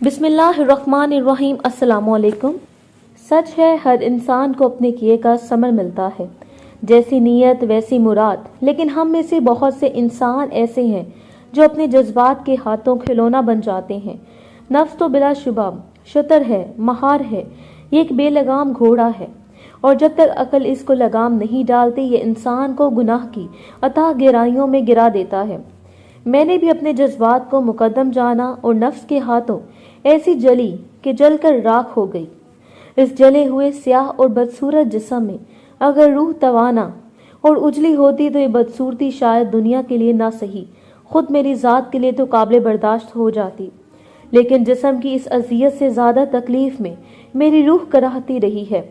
बिस्मिल्लाहिर्रहमानिर्रहीम। अस्सलाम वालेकुम। सच है, हर इंसान को अपने किए का समर मिलता है, जैसी नीयत वैसी मुराद। लेकिन हम में से बहुत से इंसान ऐसे हैं जो अपने जज्बात के हाथों खिलौना बन जाते हैं। नफ्स तो बिलाशुबा शतर है, महार है, ये एक बेलगाम घोड़ा है, और जब तक अकल इसको लगाम नहीं डालती ये इंसान को गुनाह की अथाह गहराइयों में गिरा देता है। मैंने भी अपने जज्बात को मुकद्दम जाना और नफ्स के हाथों ऐसी जली कि जलकर राख हो गई। इस जले हुए स्याह और बदसूरत जिस्म में अगर रूह तवाना और उजली होती तो ये बदसूरती शायद दुनिया के लिए ना सही, खुद मेरी ज़ात के लिए तो काबिल बर्दाश्त हो जाती। लेकिन जिस्म की इस अजियत से ज़्यादा तकलीफ में मेरी रूह कराहती रही है।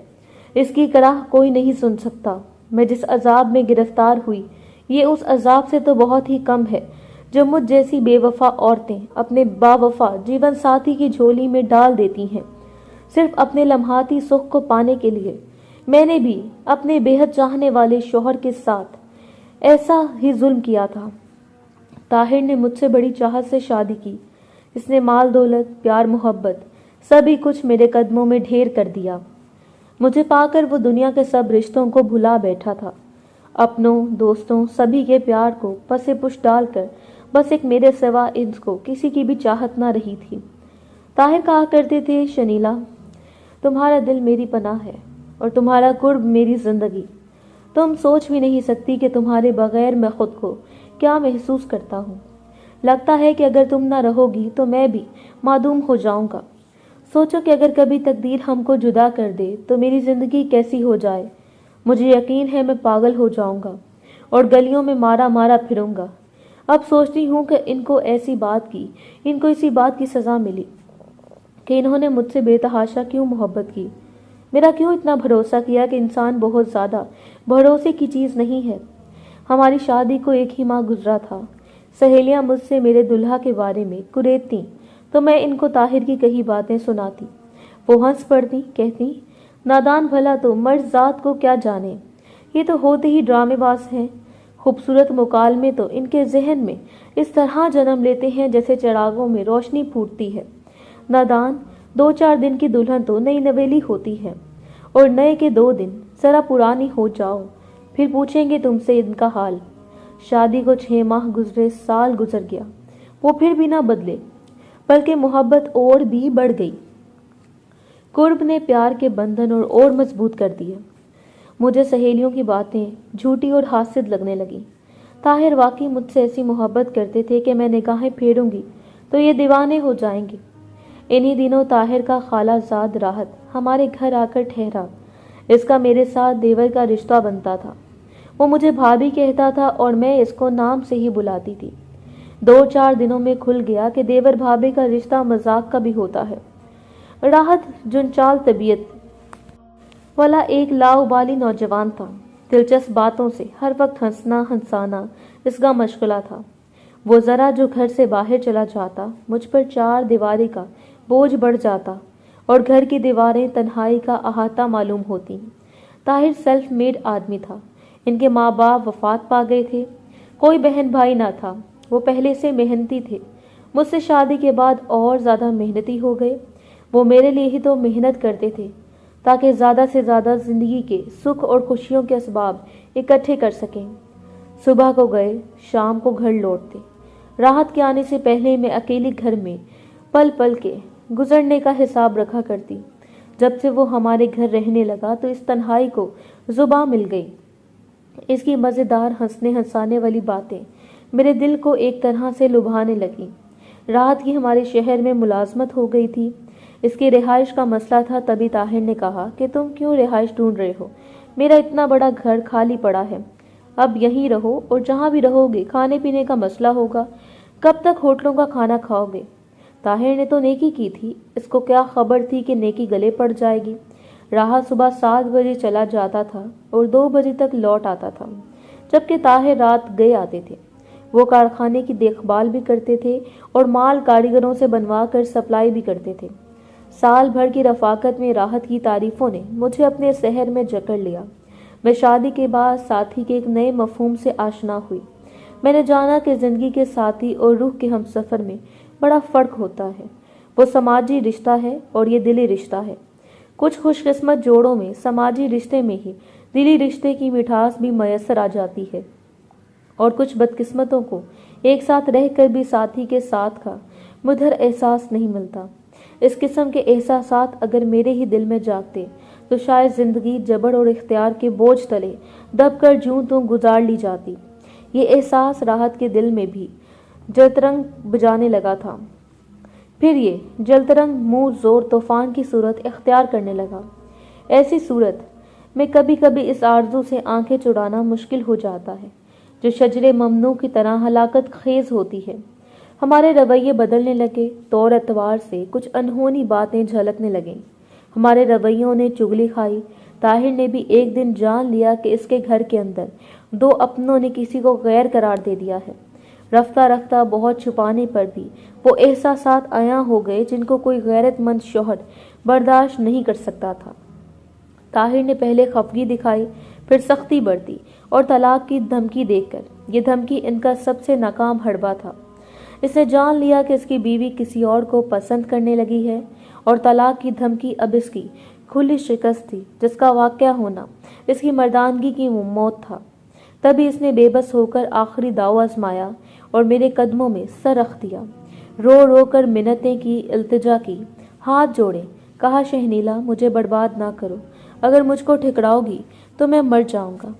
इसकी कराह कोई नहीं सुन सकता। मैं जिस अजाब में गिरफ्तार हुई ये उस अजाब से तो बहुत ही कम है जो मुझ जैसी बेवफा औरतें अपने बावफा जीवन साथी की झोली में डाल देती हैं, सिर्फ अपने लम्हाती सुख को पाने के लिए। मैंने भी अपने बेहद चाहने वाले शौहर के साथ ऐसा ही जुल्म किया था। ताहिर ने मुझसे बड़ी चाहत से शादी की। इसने माल दौलत, प्यार, मोहब्बत सभी कुछ मेरे कदमों में ढेर कर दिया। मुझे पाकर वो दुनिया के सब रिश्तों को भुला बैठा था। अपनों, दोस्तों, सभी के प्यार को पसे पुश डालकर बस एक मेरे सिवा इसको किसी की भी चाहत ना रही थी। ताहिर कहा करते थे, शनीला, तुम्हारा दिल मेरी पनाह है और तुम्हारा कुर्ब मेरी जिंदगी। तुम सोच भी नहीं सकती कि तुम्हारे बगैर मैं खुद को क्या महसूस करता हूँ। लगता है कि अगर तुम ना रहोगी तो मैं भी मादूम हो जाऊंगा। सोचो कि अगर कभी तकदीर हमको जुदा कर दे तो मेरी जिंदगी कैसी हो जाए। मुझे यकीन है मैं पागल हो जाऊंगा और गलियों में मारा मारा फिरूंगा। अब सोचती हूँ कि इनको इसी बात की सज़ा मिली कि इन्होंने मुझसे बेतहाशा क्यों मोहब्बत की, मेरा क्यों इतना भरोसा किया कि इंसान बहुत ज़्यादा भरोसे की चीज़ नहीं है। हमारी शादी को 1 ही माह गुजरा था। सहेलियाँ मुझसे मेरे दुल्हा के बारे में कुरेदती तो मैं इनको ताहिर की कही बातें सुनाती। वो हंस पड़ती, कहती, नादान भला तो मर्द ज़ात को क्या जाने, ये तो होते ही ड्रामेबाज हैं। खूबसूरत मुकालमे तो इनके जहन में इस तरह जन्म लेते हैं जैसे चिरागों में रोशनी फूटती है। नादान, 2-4 दिन की दुल्हन तो नई नवेली होती है और नए के 2 दिन जरा पुरानी हो जाओ फिर पूछेंगे तुमसे इनका हाल। शादी को 6 माह गुजरे, साल गुजर गया, वो फिर भी ना बदले, बल्कि मोहब्बत और भी बढ़ गई। कुर्ब ने प्यार के बंधन और मजबूत कर दिए। मुझे सहेलियों की बातें झूठी और हास्यद लगने लगी। ताहिर वाकई मुझसे ऐसी मोहब्बत करते थे कि मैं निगाहें फेरूंगी तो ये दीवाने हो जाएंगे। इन्हीं दिनों ताहिर का खालाजाद राहत हमारे घर आकर ठहरा। इसका मेरे साथ देवर का रिश्ता बनता था। वो मुझे भाभी कहता था और मैं इसको नाम से ही बुलाती थी। 2-4 दिनों में खुल गया कि देवर भाभी का रिश्ता मजाक का भी होता है। राहत जुनचाल तबीयत वाला एक लाउबाली नौजवान था। दिलचस्प बातों से हर वक्त हंसना हंसाना इसका मशगला था। वो ज़रा जो घर से बाहर चला जाता मुझ पर 4 दीवारी का बोझ बढ़ जाता और घर की दीवारें तन्हाई का अहाता मालूम होती। ताहिर सेल्फ मेड आदमी था। इनके माँ बाप वफात पा गए थे। कोई बहन भाई ना था। वो पहले से मेहनती थे। मुझसे शादी के बाद और ज़्यादा मेहनती हो गए। वो मेरे लिए ही तो मेहनत करते थे ताकि ज़्यादा से ज़्यादा ज़िंदगी के सुख और खुशियों के असबाब इकट्ठे कर सकें। सुबह को गए, शाम को घर लौटते। राहत के आने से पहले मैं अकेली घर में पल पल के गुजरने का हिसाब रखा करती। जब से वो हमारे घर रहने लगा तो इस तन्हाई को जुबां मिल गई। इसकी मज़ेदार हंसने हंसाने वाली बातें मेरे दिल को एक तरह से लुभाने लगी। राहत की हमारे शहर में मुलाजमत हो गई थी। इसकी रिहाइश का मसला था। तभी ताहिर ने कहा कि तुम क्यों रिहाइश ढूंढ रहे हो, मेरा इतना बड़ा घर खाली पड़ा है, अब यहीं रहो और जहाँ भी रहोगे खाने पीने का मसला होगा, कब तक होटलों का खाना खाओगे। ताहिर ने तो नेकी की थी, इसको क्या खबर थी कि नेकी गले पड़ जाएगी। राहत सुबह 7 बजे चला जाता था और 2 बजे तक लौट आता था, जबकि ताहिर रात गए आते थे। वो कारखाने की देखभाल भी करते थे और माल कारीगरों से बनवा कर सप्लाई भी करते थे। साल भर की रफाकत में राहत की तारीफों ने मुझे अपने शहर में जकड़ लिया। मैं शादी के बाद साथी के एक नए मफहूम से आशना हुई। मैंने जाना कि ज़िंदगी के साथी और रूह के हमसफ़र में बड़ा फ़र्क होता है। वो समाजी रिश्ता है और ये दिली रिश्ता है। कुछ खुशकिस्मत जोड़ों में समाजी रिश्ते में ही दिली रिश्ते की मिठास भी मयसर आ जाती है और कुछ बदकिस्मतों को एक साथ रहकर भी साथी के साथ का मधुर एहसास नहीं मिलता। इस किस्म के एहसासात अगर मेरे ही दिल में जागते तो शायद जिंदगी जबर और इख्तियार के बोझ तले दब कर जूं तो गुजार ली जाती। ये एहसास राहत के दिल में भी जलतरंग बजाने लगा था। फिर ये जलतरंग मुंह जोर तूफान की सूरत इख्तियार करने लगा। ऐसी सूरत में कभी कभी इस आरजू से आंखें चुराना मुश्किल हो जाता है जो शजरे ममनू की तरह हलाकत खेज होती है। हमारे रवैये बदलने लगे, तौर एतवार से कुछ अनहोनी बातें झलकने लगीं। हमारे रवैयों ने चुगली खाई। ताहिर ने भी एक दिन जान लिया कि इसके घर के अंदर दो अपनों ने किसी को गैर करार दे दिया है। रफ्ता रफ्ता बहुत छुपाने पर भी वो एहसासात आया हो गए जिनको कोई गैरतमंद शौहर बर्दाश्त नहीं कर सकता था। ताहिर ने पहले खफगी दिखाई, फिर सख्ती बरती और तलाक की धमकी देकर, ये धमकी इनका सबसे नाकाम हड़बा था। इसने जान लिया कि इसकी बीवी किसी और को पसंद करने लगी है और तलाक की धमकी अब इसकी खुली शिकस्त थी जिसका वाक़या होना इसकी मर्दानगी की मौत था। तभी इसने बेबस होकर आखिरी दाव आजमाया और मेरे कदमों में सर रख दिया। रो रो कर मिन्नतें की, इल्तिजा की, हाथ जोड़े, कहा शहनीला मुझे बर्बाद ना करो, अगर मुझको ठिकराओगी तो मैं मर जाऊंगा।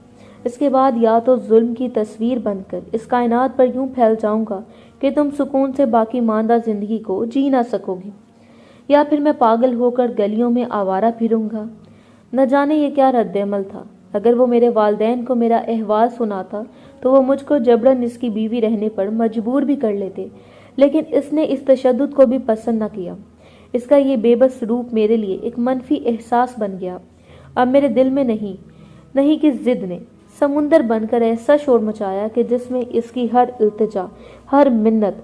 इसके बाद या तो जुल्म की तस्वीर बनकर इस कायनात पर यूं फैल जाऊंगा कि तुम सुकून से बाकी मांदा जिंदगी को जी ना सकोगी, या फिर मैं पागल होकर गलियों में आवारा फिरूंगा। न जाने ये क्या रद्द-ए-अमल था। अगर वो मेरे वालिदैन को मेरा अहवाल सुनाता तो वो मुझको जबरन इसकी बीवी रहने पर मजबूर भी कर लेते, लेकिन इसने इस तशद्दुद को भी पसंद न किया। इसका ये बेबस रूप मेरे लिए एक मनफी एहसास बन गया। अब मेरे दिल में नहीं कि जिद ने समुंदर बनकर ऐसा शोर मचाया कि जिसमें इसकी हर इल्तिजा, हर मिन्नत,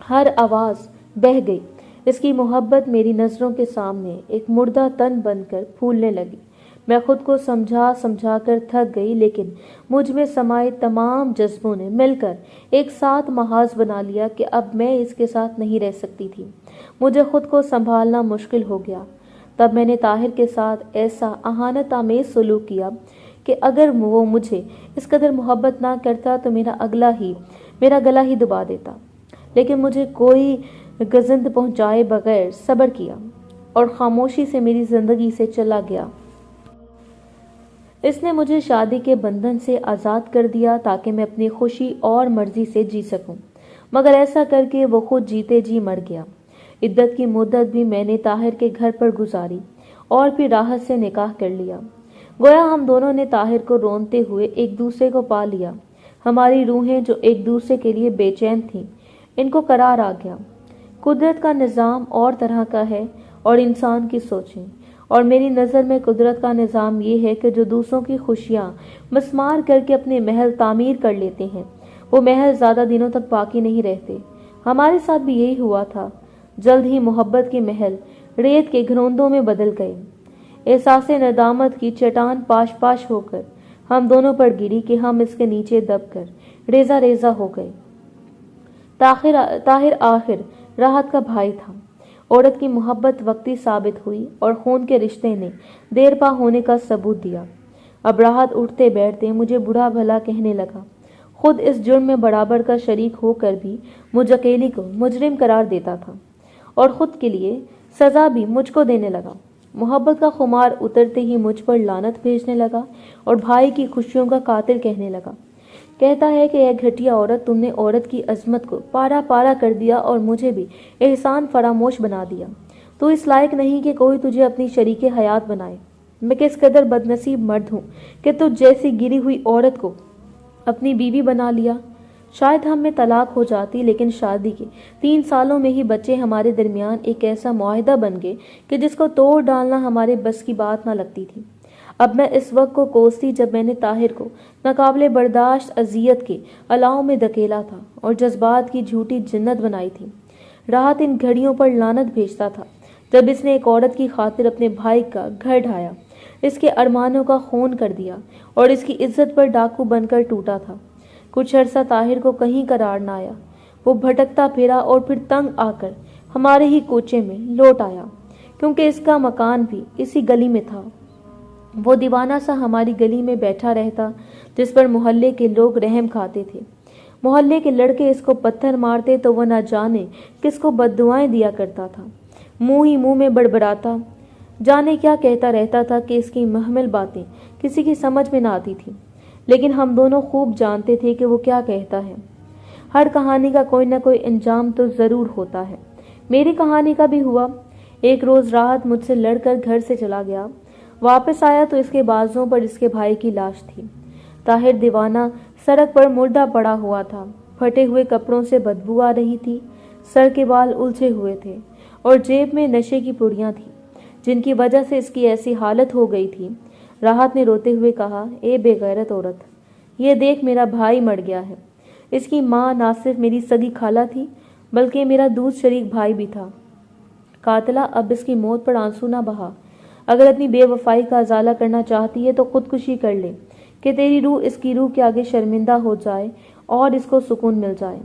हर आवाज़ बह गई। इसकी मोहब्बत मेरी नज़रों के सामने एक मुर्दा तन बनकर फूलने लगी। मैं खुद को समझा कर थक गई, लेकिन मुझ में समाये तमाम जज्बों ने मिलकर एक साथ महाज बना लिया कि अब मैं इसके साथ नहीं रह सकती थी। मुझे खुद को संभालना मुश्किल हो गया। तब मैंने ताहिर के साथ ऐसा अहानत आमेज सलूक किया कि अगर वो मुझे इस कदर मोहब्बत ना करता तो मेरा गला ही दबा देता। लेकिन मुझे कोई गज़ंद पहुंचाए बगैर सब्र किया और खामोशी से मेरी जिंदगी से चला गया। इसने मुझे शादी के बंधन से आज़ाद कर दिया ताकि मैं अपनी खुशी और मर्जी से जी सकूं, मगर ऐसा करके वो खुद जीते जी मर गया। इद्दत की मुद्दत भी मैंने ताहिर के घर पर गुजारी और फिर राहत से निकाह कर लिया। गोया हम दोनों ने ताहिर को रोनते हुए एक दूसरे को पा लिया। हमारी रूहें जो एक दूसरे के लिए बेचैन थीं, इनको करार आ गया। कुदरत का निज़ाम और तरह का है और इंसान की सोचें, और मेरी नज़र में कुदरत का निज़ाम ये है कि जो दूसरों की खुशियाँ मस्मार करके अपने महल तामीर कर लेते हैं, वो महल ज़्यादा दिनों तक बाकी नहीं रहते। हमारे साथ भी यही हुआ था। जल्द ही मोहब्बत के महल रेत के घरोंदों में बदल गए। एहसास नदामत की चट्टान पाश पाश होकर हम दोनों पर गिरी कि हम इसके नीचे दबकर रेजा रेजा हो गए। ताहिर आखिर राहत का भाई था। औरत की मोहब्बत वक्ती साबित हुई और खून के रिश्ते ने देर पा होने का सबूत दिया। अब राहत उठते बैठते मुझे बुरा भला कहने लगा। खुद इस जुर्म में बराबर का शरीक होकर भी मुझ अकेली को मुजरिम करार देता था और खुद के लिए सजा भी मुझको देने लगा। मोहब्बत का खुमार उतरते ही मुझ पर लानत भेजने लगा और भाई की खुशियों का कातिल कहने लगा। कहता है कि यह घटिया औरत, तुमने औरत की अजमत को पारा पारा कर दिया और मुझे भी एहसान फरामोश बना दिया। तो इस लायक नहीं कि कोई तुझे अपनी शरीके हयात बनाए। मैं किस कदर बदनसीब मर्द हूँ कि तुझ जैसी गिरी हुई औरत को अपनी बीवी बना लिया। शायद हम में तलाक हो जाती, लेकिन शादी के 3 सालों में ही बच्चे हमारे दरमियान एक ऐसा मुआहिदा बन गए कि जिसको तोड़ डालना हमारे बस की बात ना लगती थी। अब मैं इस वक्त को कोसती जब मैंने ताहिर को नाकाबिले बर्दाश्त अजियत के अलाव में धकेला था और जज्बात की झूठी जिन्नत बनाई थी। राहत इन घड़ियों पर लानत भेजता था जब इसने एक औरत की खातिर अपने भाई का घर ढाया, इसके अरमानों का खून कर दिया और इसकी इज्जत पर डाकू बनकर टूटा था। कुछ अरसा ताहिर को कहीं करार न आया। वो भटकता फिरा और फिर तंग आकर हमारे ही कोचे में लौट आया, क्योंकि इसका मकान भी इसी गली में था। वो दीवाना सा हमारी गली में बैठा रहता, जिस पर मोहल्ले के लोग रहम खाते थे। मोहल्ले के लड़के इसको पत्थर मारते तो वह न जाने किसको बद्दुआएं दिया करता था। मुंह ही मुंह में बड़बड़ाता, जाने क्या कहता रहता था कि इसकी महमिल बातें किसी की समझ में ना आती थी, लेकिन हम दोनों खूब जानते थे कि वो क्या कहता है। हर कहानी का कोई ना कोई अंजाम तो ज़रूर होता है। मेरी कहानी का भी हुआ। एक रोज़ राहत मुझसे लड़कर घर से चला गया। वापस आया तो इसके बाजुओं पर इसके भाई की लाश थी। ताहिर दीवाना सड़क पर मुर्दा पड़ा हुआ था। फटे हुए कपड़ों से बदबू आ रही थी। सर के बाल उलझे हुए थे और जेब में नशे की पुड़ियाँ थीं, जिनकी वजह से इसकी ऐसी हालत हो गई थी। राहत ने रोते हुए कहा, ए बेगैरत औरत, ये देख मेरा भाई मर गया है। इसकी माँ ना सिर्फ मेरी सगी खाला थी, बल्कि मेरा दूध शरीक भाई भी था। कातला, अब इसकी मौत पर आंसू ना बहा। अगर अपनी बेवफाई का अजाला करना चाहती है तो खुदकुशी कर ले, कि तेरी रूह इसकी रूह के आगे शर्मिंदा हो जाए और इसको सुकून मिल जाए।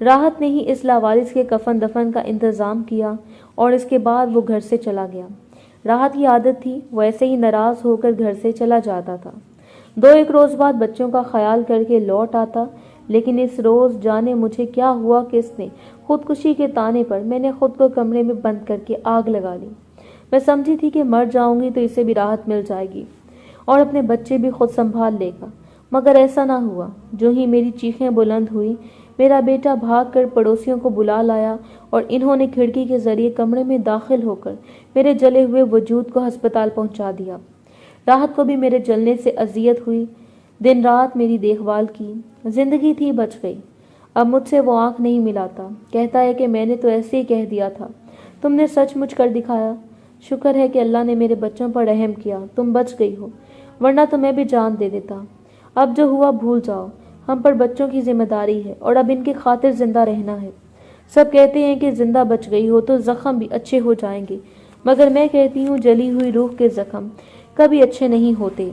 राहत ने ही इस लावारिस के कफन दफन का इंतज़ाम किया और इसके बाद वो घर से चला गया। राहत की आदत थी, वो ऐसे ही नाराज़ होकर घर से चला जाता था। 2-1 रोज़ बाद बच्चों का ख्याल करके लौट आता, लेकिन इस रोज़ जाने मुझे क्या हुआ कि इसने खुदकुशी के ताने पर मैंने खुद को कमरे में बंद करके आग लगा ली। मैं समझी थी कि मर जाऊंगी तो इसे भी राहत मिल जाएगी और अपने बच्चे भी खुद संभाल लेगा, मगर ऐसा ना हुआ। जो ही मेरी चीखें बुलंद हुई, मेरा बेटा भागकर पड़ोसियों को बुला लाया और इन्होंने खिड़की के जरिए कमरे में दाखिल होकर मेरे जले हुए वजूद को अस्पताल पहुंचा दिया। राहत को भी मेरे जलने से अजियत हुई। दिन रात मेरी देखभाल की। जिंदगी थी, बच गई। अब मुझसे वो आंख नहीं मिलाता। कहता है कि मैंने तो ऐसे ही कह दिया था, तुमने सचमुच कर दिखाया। शुक्र है कि अल्लाह ने मेरे बच्चों पर रहम किया, तुम बच गई हो, वरना तो मैं भी जान दे देता। अब जो हुआ भूल जाओ, हम पर बच्चों की जिम्मेदारी है और अब इनकी खातिर जिंदा रहना है। सब कहते हैं कि जिंदा बच गई हो तो जख्म भी अच्छे हो जाएंगे, मगर मैं कहती हूँ जली हुई रूह के जख्म कभी अच्छे नहीं होते।